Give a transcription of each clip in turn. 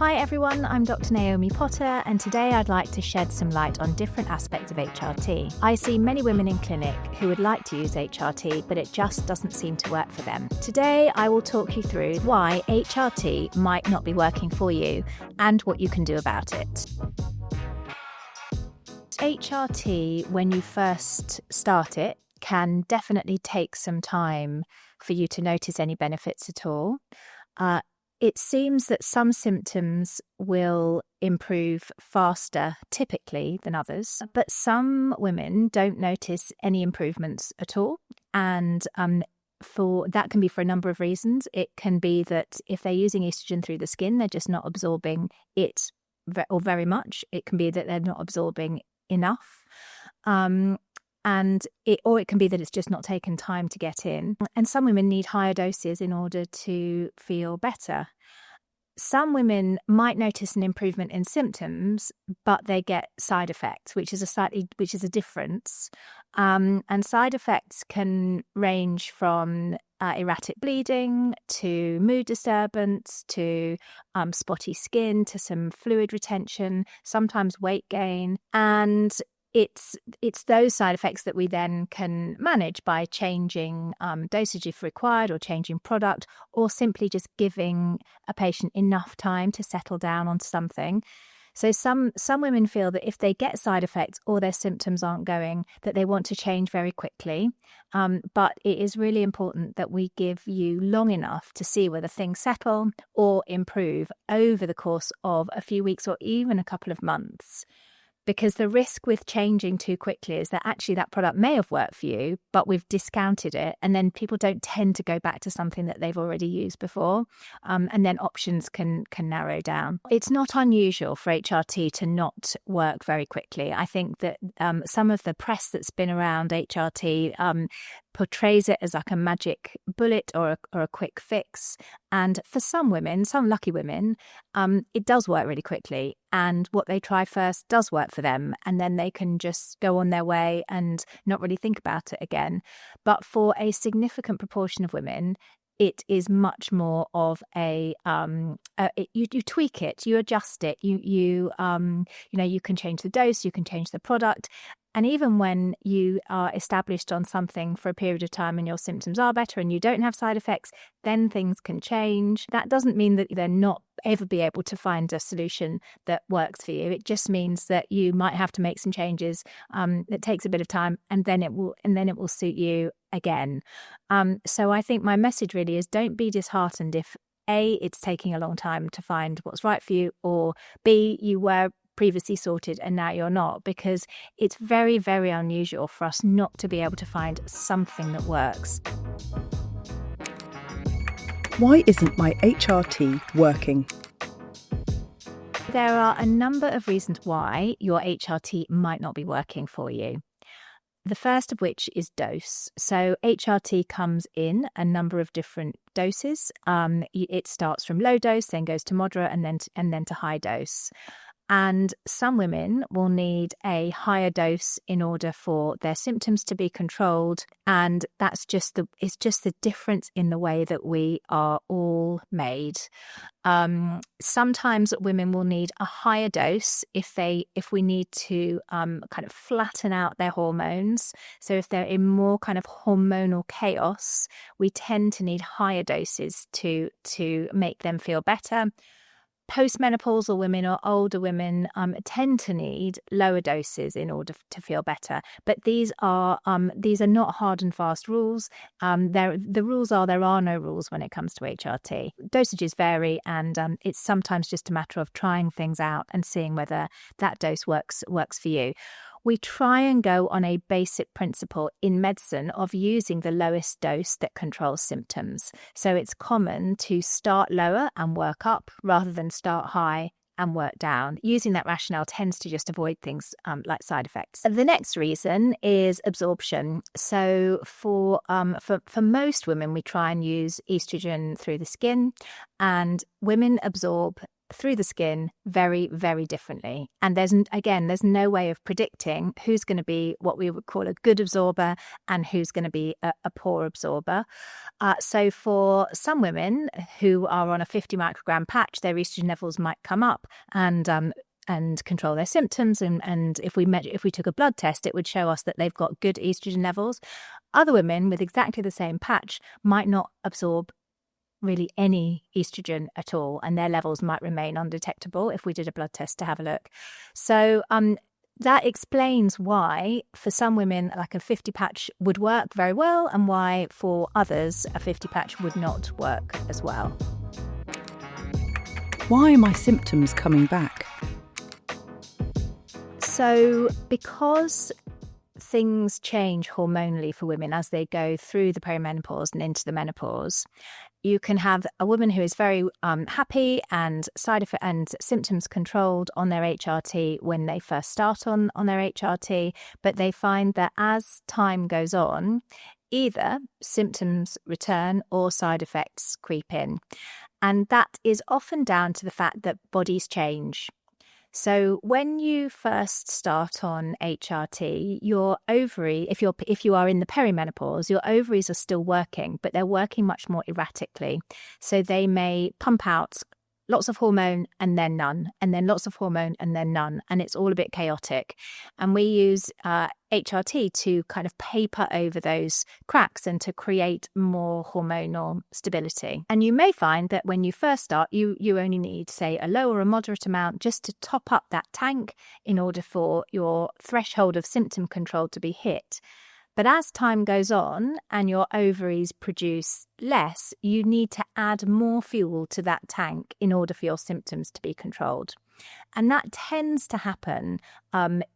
Hi everyone, I'm Dr. Naomi Potter, and today I'd like to shed some light on different aspects of HRT. I see many women in clinic who would like to use HRT, but it just doesn't seem to work for them. Today I will talk you through why HRT might not be working for you and what you can do about it. HRT, when you first start it, can definitely take some time for you to notice any benefits at all. It seems that some symptoms will improve faster, typically, than others, but some women don't notice any improvements at all. And that can be for a number of reasons. It can be that if they're using estrogen through the skin, they're just not absorbing it or very much. It can be that they're not absorbing enough. Or it can be that it's just not taken time to get in. And some women need higher doses in order to feel better. Some women might notice an improvement in symptoms, but they get side effects, which is a difference. And side effects can range from erratic bleeding to mood disturbance to spotty skin to some fluid retention, sometimes weight gain. And it's those side effects that we then can manage by changing dosage if required, or changing product, or simply just giving a patient enough time to settle down on something. So some women feel that if they get side effects or their symptoms aren't going, that they want to change very quickly. But it is really important that we give you long enough to see whether things settle or improve over the course of a few weeks or even a couple of months. Because the risk with changing too quickly is that actually that product may have worked for you, but we've discounted it. And then people don't tend to go back to something that they've already used before. And then options can narrow down. It's not unusual for HRT to not work very quickly. I think that some of the press that's been around HRT portrays it as like a magic bullet or a quick fix. And for some women, some lucky women, it does work really quickly. And what they try first does work for them. And then they can just go on their way and not really think about it again. But for a significant proportion of women, it is much more of you tweak it, you adjust it, you can change the dose, you can change the product. And even when you are established on something for a period of time and your symptoms are better and you don't have side effects, then things can change. That doesn't mean that they're not ever be able to find a solution that works for you. It just means that you might have to make some changes. It takes a bit of time, and then it will suit you again. So I think my message really is, don't be disheartened if A, it's taking a long time to find what's right for you, or B, you were previously sorted and now you're not, because it's very, very unusual for us not to be able to find something that works. Why isn't my HRT working? There are a number of reasons why your HRT might not be working for you. The first of which is dose. So HRT comes in a number of different doses. It starts from low dose, then goes to moderate, and then to high dose. And some women will need a higher dose in order for their symptoms to be controlled. And it's just the difference in the way that we are all made. Sometimes women will need a higher dose if we need to kind of flatten out their hormones. So if they're in more kind of hormonal chaos, we tend to need higher doses to make them feel better. Postmenopausal women or older women tend to need lower doses in order to feel better. But these are not hard and fast rules. The rules are there are no rules when it comes to HRT. Dosages vary, and it's sometimes just a matter of trying things out and seeing whether that dose works for you. We try and go on a basic principle in medicine of using the lowest dose that controls symptoms. So it's common to start lower and work up rather than start high and work down. Using that rationale tends to just avoid things like side effects. The next reason is absorption. So for most women, we try and use estrogen through the skin, and women absorb through the skin very, very differently. And there's no way of predicting who's going to be what we would call a good absorber and who's going to be a poor absorber. So for some women who are on a 50 microgram patch, their estrogen levels might come up and control their symptoms. And if we took a blood test, it would show us that they've got good estrogen levels. Other women with exactly the same patch might not absorb really any estrogen at all, and their levels might remain undetectable if we did a blood test to have a look. So that explains why for some women like a 50 patch would work very well, and why for others a 50 patch would not work as well. Why are my symptoms coming back? So because things change hormonally for women as they go through the perimenopause and into the menopause, you can have a woman who is very happy and side effect and symptoms controlled on their HRT when they first start on their HRT, but they find that as time goes on, either symptoms return or side effects creep in. And that is often down to the fact that bodies change. So when you first start on HRT, your ovary, if you are in the perimenopause, your ovaries are still working, but they're working much more erratically. So they may pump out lots of hormone and then none, and then lots of hormone and then none, and it's all a bit chaotic. And we use HRT to kind of paper over those cracks and to create more hormonal stability. And you may find that when you first start, you only need, say, a low or a moderate amount just to top up that tank in order for your threshold of symptom control to be hit. But as time goes on and your ovaries produce less, you need to add more fuel to that tank in order for your symptoms to be controlled. And that tends to happen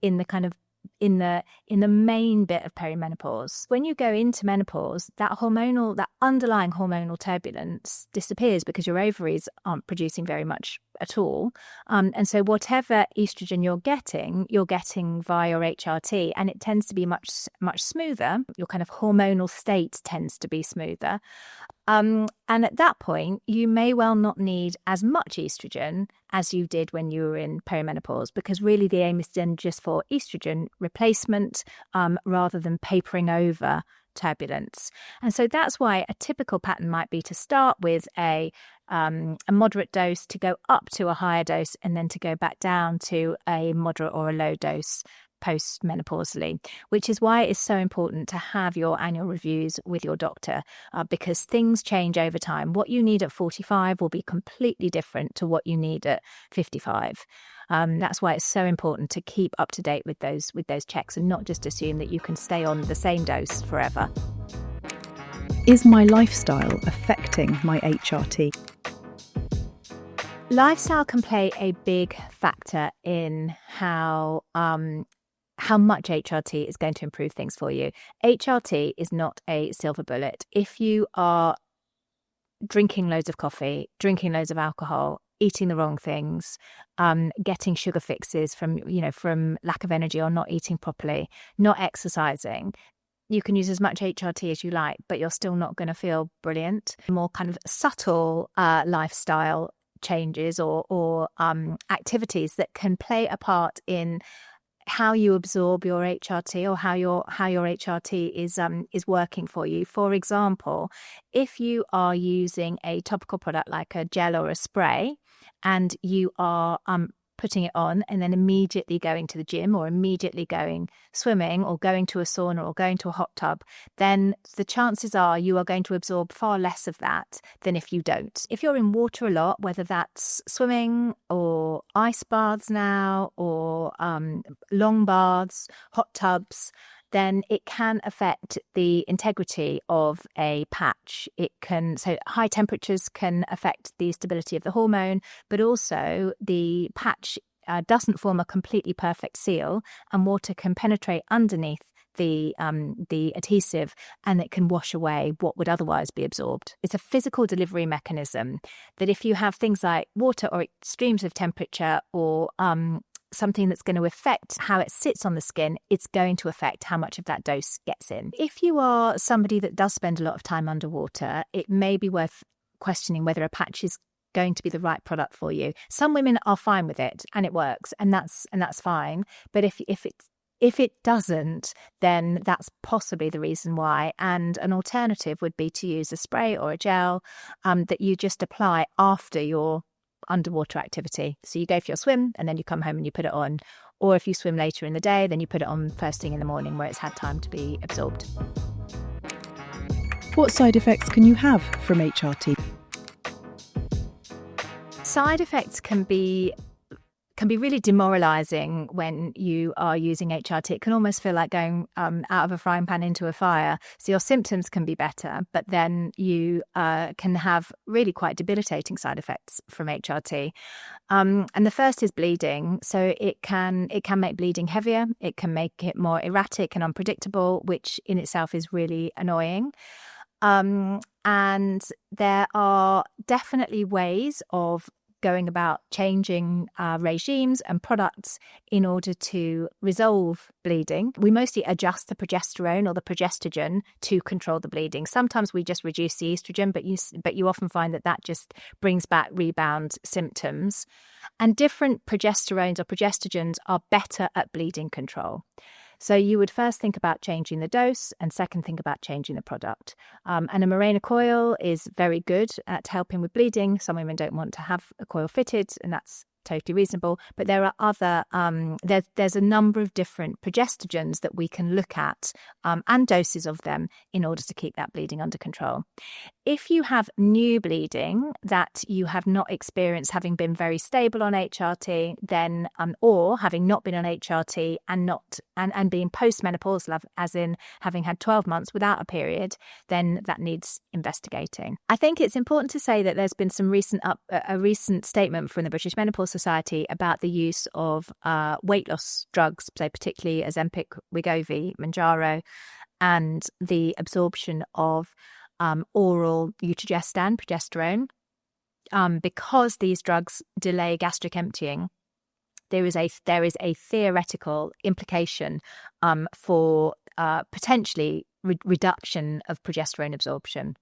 in the main bit of perimenopause. When you go into menopause, that underlying hormonal turbulence disappears because your ovaries aren't producing very much at all. And so whatever estrogen you're getting via your HRT, and it tends to be much, much smoother. Your kind of hormonal state tends to be smoother. And at that point, you may well not need as much estrogen as you did when you were in perimenopause, because really the aim is then just for estrogen replacement rather than papering over turbulence. And so that's why a typical pattern might be to start with a moderate dose, to go up to a higher dose, and then to go back down to a moderate or a low dose post-menopausally, which is why it's so important to have your annual reviews with your doctor, because things change over time. What you need at 45 will be completely different to what you need at 55. That's why it's so important to keep up to date with those checks and not just assume that you can stay on the same dose forever. Is my lifestyle affecting my HRT? Lifestyle can play a big factor in how much HRT is going to improve things for you. HRT is not a silver bullet. If you are drinking loads of coffee, drinking loads of alcohol, eating the wrong things, getting sugar fixes from lack of energy or not eating properly, not exercising, you can use as much HRT as you like, but you're still not going to feel brilliant. More kind of subtle lifestyle changes or activities that can play a part in how you absorb your HRT or how your HRT is working for you. For example, if you are using a topical product like a gel or a spray, and you are putting it on and then immediately going to the gym or immediately going swimming or going to a sauna or going to a hot tub, then the chances are you are going to absorb far less of that than if you don't. If you're in water a lot, whether that's swimming or ice baths now or long baths, hot tubs, then it can affect the integrity of a patch. So high temperatures can affect the stability of the hormone, but also the patch doesn't form a completely perfect seal, and water can penetrate underneath the adhesive, and it can wash away what would otherwise be absorbed. It's a physical delivery mechanism that if you have things like water or extremes of temperature or something that's going to affect how it sits on the skin, it's going to affect how much of that dose gets in. If you are somebody that does spend a lot of time underwater, it may be worth questioning whether a patch is going to be the right product for you. Some women are fine with it and it works, and that's fine. But if it doesn't, then that's possibly the reason why. And an alternative would be to use a spray or a gel that you just apply after your underwater activity. So you go for your swim and then you come home and you put it on. Or if you swim later in the day, then you put it on first thing in the morning where it's had time to be absorbed. What side effects can you have from HRT? Side effects can be really demoralizing when you are using HRT. It can almost feel like going out of a frying pan into a fire. So your symptoms can be better, but then you can have really quite debilitating side effects from HRT. And the first is bleeding. So it can make bleeding heavier. It can make it more erratic and unpredictable, which in itself is really annoying. And there are definitely ways of going about changing regimes and products in order to resolve bleeding. We mostly adjust the progesterone or the progestogen to control the bleeding. Sometimes we just reduce the estrogen, but you often find that just brings back rebound symptoms. And different progesterones or progestogens are better at bleeding control. So you would first think about changing the dose and second think about changing the product. And a Mirena coil is very good at helping with bleeding. Some women don't want to have a coil fitted, and that's totally reasonable. But there are other, there's a number of different progestogens that we can look at and doses of them in order to keep that bleeding under control. If you have new bleeding that you have not experienced having been very stable on HRT, then or having not been on HRT and being postmenopausal, as in having had 12 months without a period, then that needs investigating. I think it's important to say that there's been some a recent statement from the British Menopause Society about the use of weight loss drugs, so particularly Ozempic, Wegovy, Mounjaro, and the absorption of oral progesterone, because these drugs delay gastric emptying. There is a theoretical implication for potentially reduction of progesterone absorption,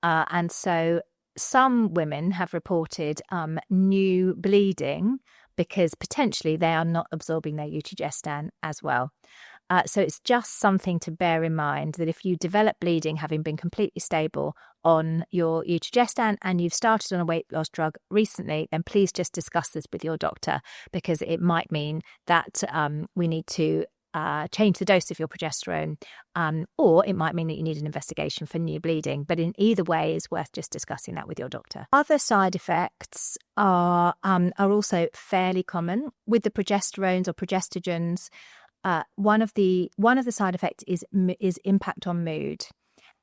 and so some women have reported new bleeding because potentially they are not absorbing their Oestrogen as well. So it's just something to bear in mind that if you develop bleeding having been completely stable on your Oestrogen and you've started on a weight loss drug recently, then please just discuss this with your doctor, because it might mean that we need to change the dose of your progesterone, or it might mean that you need an investigation for new bleeding. But in either way, it's worth just discussing that with your doctor. Other side effects are also fairly common with the progesterones or progestogens. One of the side effects is impact on mood.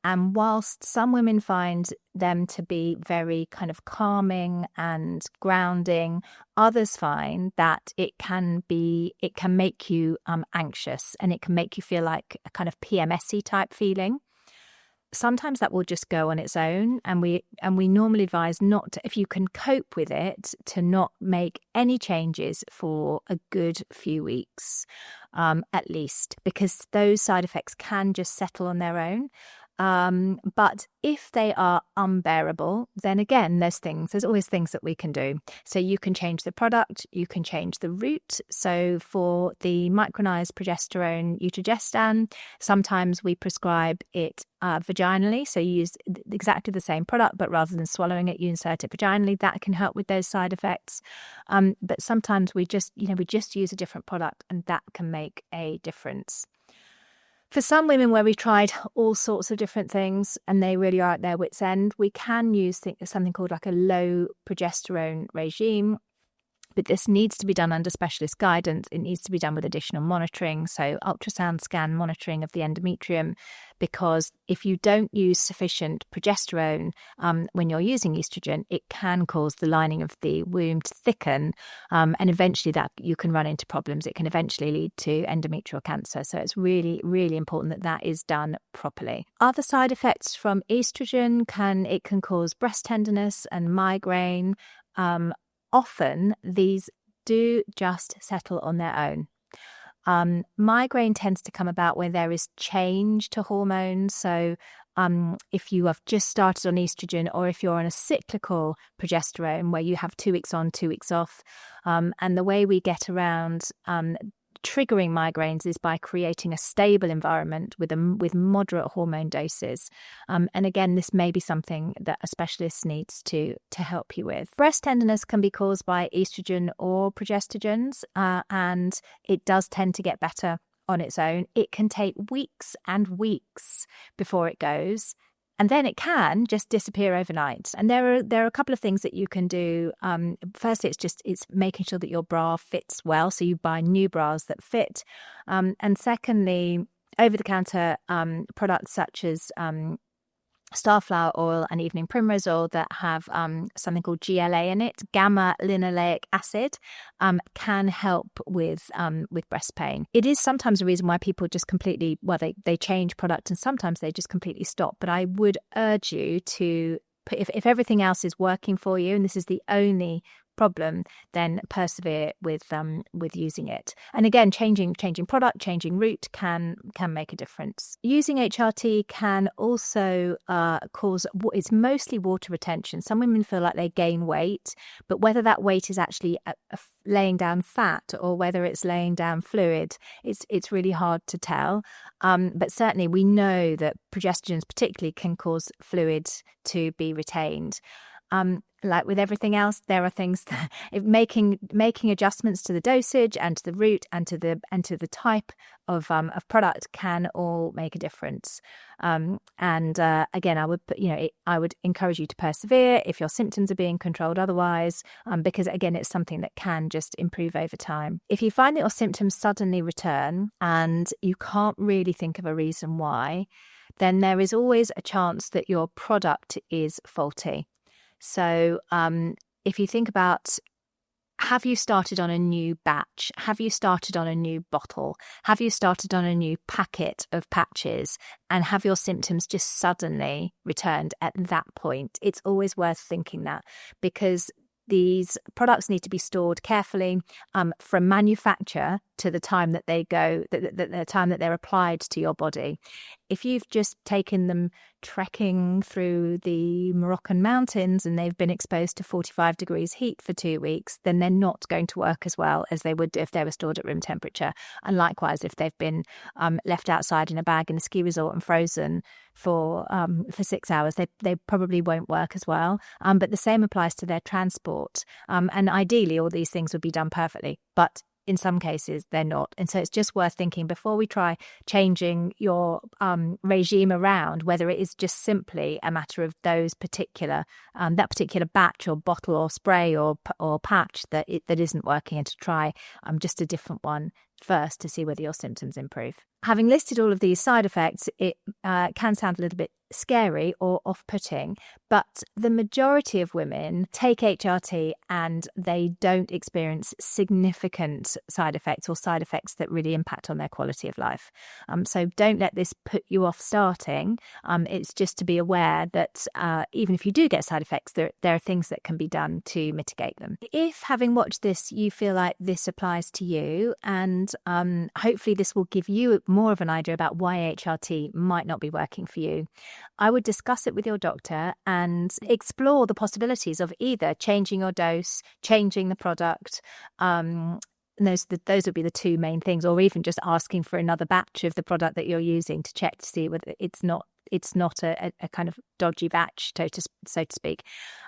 And whilst some women find them to be very kind of calming and grounding, others find that it can make you anxious, and it can make you feel like a kind of PMS-y type feeling. Sometimes that will just go on its own, and we normally advise not to, if you can cope with it, to not make any changes for a good few weeks, at least, because those side effects can just settle on their own. But if they are unbearable, then again, there's always things that we can do. So you can change the product, you can change the route. So for the micronized progesterone Oestrogen, sometimes we prescribe it vaginally. So you use exactly the same product, but rather than swallowing it, you insert it vaginally. That can help with those side effects. But sometimes we just use a different product, and that can make a difference. For some women where we've tried all sorts of different things and they really are at their wits' end, we can use something called like a low progesterone regime. But this needs to be done under specialist guidance. It needs to be done with additional monitoring, so ultrasound scan monitoring of the endometrium, because if you don't use sufficient progesterone when you're using estrogen, it can cause the lining of the womb to thicken, and eventually that you can run into problems. It can eventually lead to endometrial cancer. So it's really, really important that is done properly. Other side effects from estrogen can cause breast tenderness and migraine. Often these do just settle on their own. Migraine tends to come about when there is change to hormones. So if you have just started on estrogen, or if you're on a cyclical progesterone where you have 2 weeks on, 2 weeks off. And the way we get around triggering migraines is by creating a stable environment with moderate hormone doses. And again, this may be something that a specialist needs to help you with. Breast tenderness can be caused by estrogen or progestogens, and it does tend to get better on its own. It can take weeks and weeks before it goes, and then it can just disappear overnight. And there are a couple of things that you can do. Firstly, it's making sure that your bra fits well, so you buy new bras that fit. And secondly, over-the-counter products such as starflower oil and evening primrose oil that have something called GLA in it, gamma linoleic acid, can help with breast pain. It is sometimes a reason why people just completely, they change product, and sometimes they just completely stop. But I would urge you to, if everything else is working for you and this is the only problem, then persevere with using it. And again, changing product, changing route can make a difference. Using HRT can also cause, it's mostly water retention. Some women feel like they gain weight, but whether that weight is actually laying down fat or whether it's laying down fluid, it's really hard to tell. But certainly we know that progestogens particularly can cause fluid to be retained. Like with everything else, there are things that making adjustments to the dosage and to the route and to the type of product can all make a difference. And again, I would encourage you to persevere if your symptoms are being controlled otherwise, because again, it's something that can just improve over time. If you find that your symptoms suddenly return and you can't really think of a reason why, then there is always a chance that your product is faulty. So if you think about, have you started on a new batch? Have you started on a new bottle? Have you started on a new packet of patches? And have your symptoms just suddenly returned at that point? It's always worth thinking that, because these products need to be stored carefully from manufacture to the time that they go, the time that they're applied to your body. If you've just taken them trekking through the Moroccan mountains and they've been exposed to 45 degrees heat for 2 weeks, then they're not going to work as well as they would if they were stored at room temperature. And likewise, if they've been left outside in a bag in a ski resort and frozen for 6 hours, they probably won't work as well. But the same applies to their transport. And ideally, all these things would be done perfectly, but in some cases, they're not. And so it's just worth thinking before we try changing your regime around, whether it is just simply a matter of those particular, that particular batch or bottle or spray or patch that isn't working, and to try just a different one first to see whether your symptoms improve. Having listed all of these side effects, it can sound a little bit scary or off-putting, but the majority of women take HRT and they don't experience significant side effects or side effects that really impact on their quality of life. So don't let this put you off starting. It's just to be aware that even if you do get side effects, there are things that can be done to mitigate them. If, having watched this, you feel like this applies to you, and hopefully this will give you more of an idea about why HRT might not be working for you, I would discuss it with your doctor and explore the possibilities of either changing your dose, changing the product. And those would be the two main things, or even just asking for another batch of the product that you're using to check to see whether it's not a kind of dodgy batch, so to speak.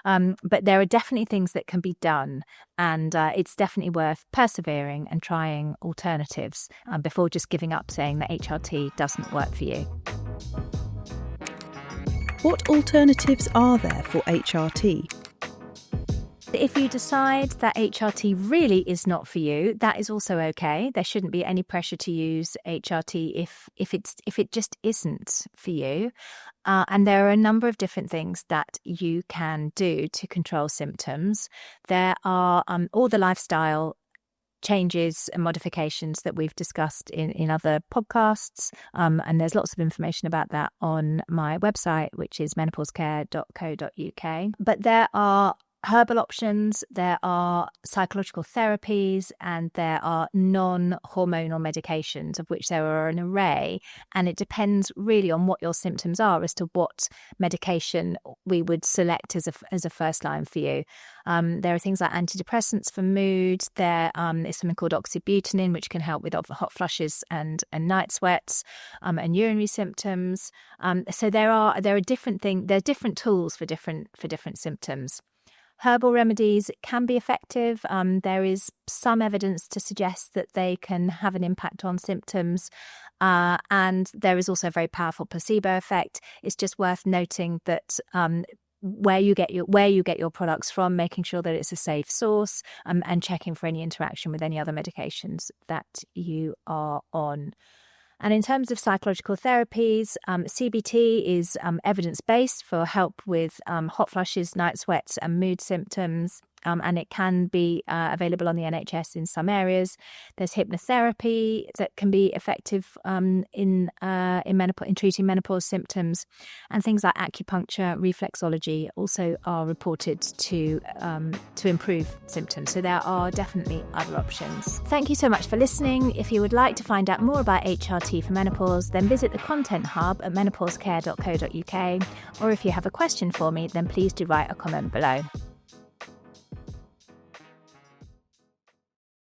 But there are definitely things that can be done, and it's definitely worth persevering and trying alternatives before just giving up saying that HRT doesn't work for you. What alternatives are there for HRT? If you decide that HRT really is not for you, that is also okay. There shouldn't be any pressure to use HRT if it just isn't for you. And there are a number of different things that you can do to control symptoms. There are all the lifestyle changes and modifications that we've discussed in other podcasts. And there's lots of information about that on my website, which is menopausecare.co.uk. But there are herbal options, there are psychological therapies, and there are non-hormonal medications, of which there are an array. And it depends really on what your symptoms are as to what medication we would select as a first line for you. There are things like antidepressants for mood. There is something called oxybutynin, which can help with hot flushes and night sweats and urinary symptoms. So there are different things. There are different tools for different symptoms. Herbal remedies can be effective. There is some evidence to suggest that they can have an impact on symptoms, and there is also a very powerful placebo effect. It's just worth noting that where you get your products from, making sure that it's a safe source, and checking for any interaction with any other medications that you are on. And in terms of psychological therapies, CBT is evidence-based for help with hot flushes, night sweats and mood symptoms. And it can be available on the NHS in some areas. There's hypnotherapy that can be effective in treating menopause symptoms, and things like acupuncture, reflexology also are reported to improve symptoms. So there are definitely other options. Thank you so much for listening. If you would like to find out more about HRT for menopause, then visit the Content Hub at menopausecare.co.uk. Or if you have a question for me, then please do write a comment below.